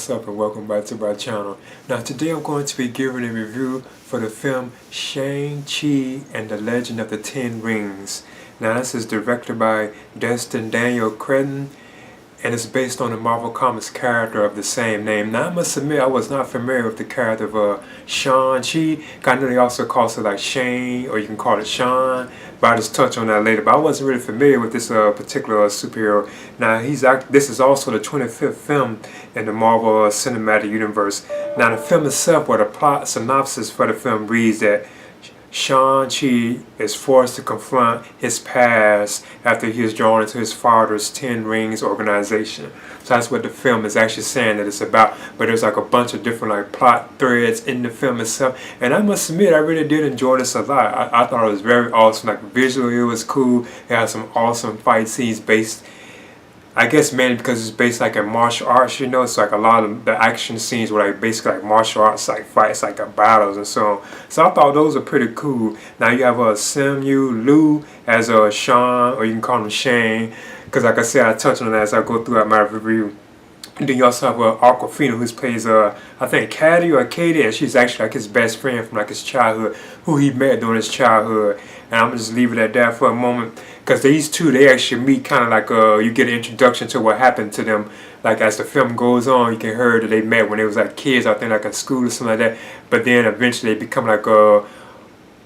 what's up and welcome back to my channel. Now today I'm going to be giving a review for the film Shang-Chi and the Legend of the Ten Rings. Now this is directed by Destin Daniel Cretton and it's based on the Marvel Comics character of the same name. Now I must admit I was not familiar with the character of Shang-Chi. I know they also call it like Shane, or you can call it Sean, but I'll just touch on that later. But I wasn't really familiar with this particular superhero. Now this is also the 25th film in the Marvel Cinematic Universe. Now the film itself, or the plot synopsis for the film reads that Shang-Chi is forced to confront his past after he is drawn into his father's Ten Rings organization. So that's what the film is actually saying that it's about. But there's like a bunch of different like plot threads in the film itself. And I must admit I really did enjoy this a lot. I thought it was very awesome. Like visually it was cool. It had some awesome fight scenes based, I guess mainly because it's based like in martial arts, you know. It's like a lot of the action scenes were like basically like martial arts, like fights, like battles and so on. So I thought those are pretty cool. Now you have Simu Liu as Sean, or you can call him Shane, because like I said, I touch on that as I go throughout my review. And then you also have Aquafina, who plays I think Caddy or Katie, and she's actually like his best friend from like his childhood, who he met during his childhood. And I'm gonna just leave it at that for a moment, because these two, they actually meet kind of like you get an introduction to what happened to them. Like as the film goes on, you can hear that they met when they was like kids, I think like at school or something like that. But then eventually they become like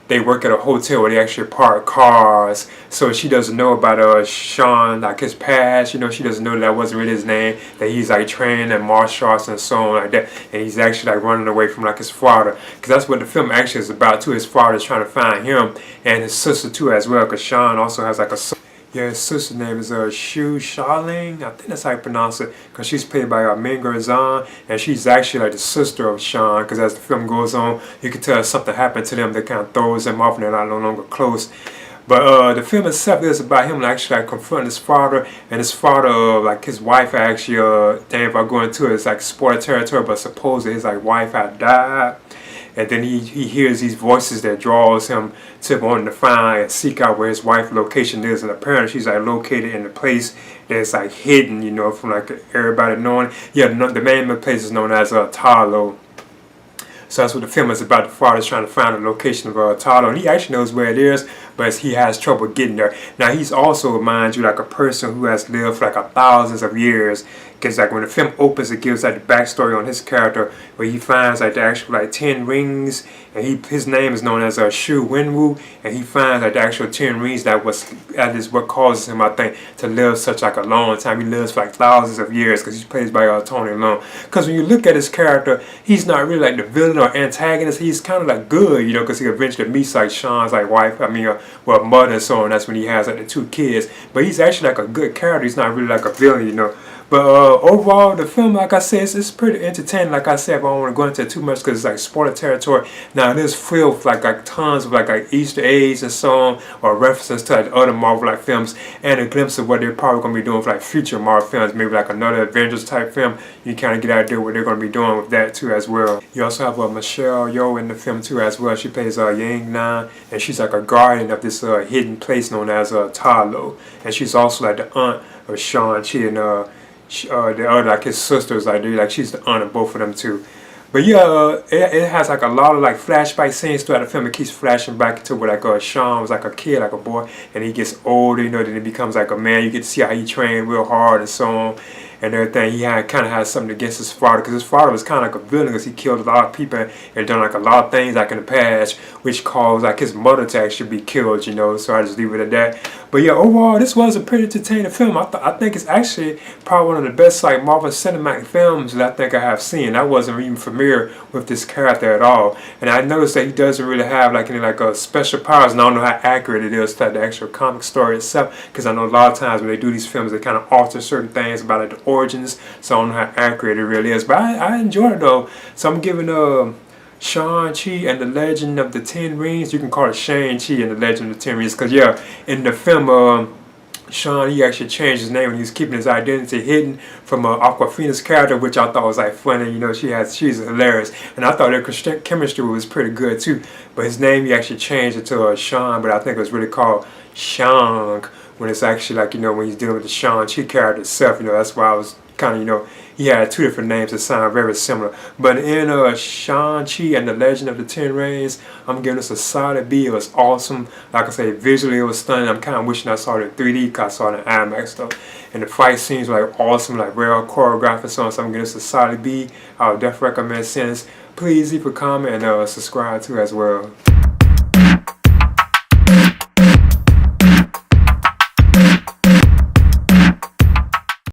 they work at a hotel where they actually park cars. So she doesn't know about Sean, like his past, you know. She doesn't know that wasn't really his name, that he's like trained in martial arts and so on like that, and he's actually like running away from like his father, because that's what the film actually is about too. His father's trying to find him, and his sister too as well, because Sean also has like a son. Yeah, his sister's name is Shu Shaling. I think that's how you pronounce it, because she's played by Mingo Zhan, and she's actually like the sister of Sean, because as the film goes on, you can tell something happened to them that kind of throws them off and they're not no longer close. But the film itself is about him actually like confronting his father, and his father, like his wife actually, damn, if I go into it, it's like spoiler territory, but supposedly his like wife had died. And then he hears these voices that draws him to wanting to find and seek out where his wife's location is. And apparently she's like located in a place that's like hidden, you know, from like everybody knowing. Yeah, the name of the place is known as Talo. So that's what the film is about. The father's trying to find the location of Talo, and he actually knows where it is, but he has trouble getting there. Now he's also, mind you, like a person who has lived for like thousands of years, because like when the film opens, it gives like the backstory on his character, where he finds like the actual like 10 rings, and his name is known as Shu Wenwu, and he finds like the actual 10 rings that is what causes him, I think, to live such like a long time. He lives for like thousands of years, because he's played by Tony Leung. Because when you look at his character, he's not really like the villain or antagonist. He's kind of like good, you know, because he eventually meets like Sean's like wife, well, mother and so on. That's when he has like the 2 kids. But he's actually like a good character. He's not really like a villain, you know. But overall, the film, like I said, it's pretty entertaining. Like I said, but I don't want to go into it too much because it's like spoiler territory. Now, it is filled with like tons of like Easter eggs and so on, or references to like other Marvel like films, and a glimpse of what they're probably going to be doing for like future Marvel films. Maybe like another Avengers type film. You kind of get an idea what they're going to be doing with that too as well. You also have Michelle Yeoh in the film too as well. She plays Yang Nan, and she's like a guardian of this hidden place known as Talo, and she's also like the aunt of Shang-Chi and the other, like his sisters, like she's the aunt of both of them too. But yeah, it has like a lot of like flashback scenes throughout the film. It keeps flashing back to where like Sean was like a kid, like a boy, and he gets older, you know, then he becomes like a man. You get to see how he trained real hard and so on and everything. He kind of has something against his father, because his father was kind of like a villain, because he killed a lot of people and done like a lot of things like in the past, which caused like his mother to actually be killed, you know. So I just leave it at that. But yeah, overall, this was a pretty entertaining film. I think it's actually probably one of the best like Marvel Cinematic films that I think I have seen. I wasn't even familiar with this character at all, and I noticed that he doesn't really have like any like special powers, and I don't know how accurate it is to the actual comic story itself, because I know a lot of times when they do these films, they kind of alter certain things about like the origins, so I don't know how accurate it really is. But I enjoyed it though, so I'm giving Shang-Chi and the Legend of the Ten Rings. You can call it Shang-Chi and the Legend of the Ten Rings, because yeah, in the film Sean, he actually changed his name when he was keeping his identity hidden from Aquafina's character, which I thought was like funny. You know, she's hilarious, and I thought their chemistry was pretty good too. But his name, he actually changed it to Sean, but I think it was really called Shang, when it's actually like, you know, when he's dealing with the Shang-Chi character itself. You know, that's why I was kind of, you know, he had two different names that sound very similar. But in Shang-Chi and the Legend of the Ten Rings, I'm giving this a solid B. It was awesome. Like I say, visually it was stunning. I'm kind of wishing I saw it in 3D because I saw it in IMAX though. And the fight scenes were like awesome, like well choreographed and so on. So I'm giving this a solid B. I would definitely recommend seeing this. Please leave a comment and subscribe too as well.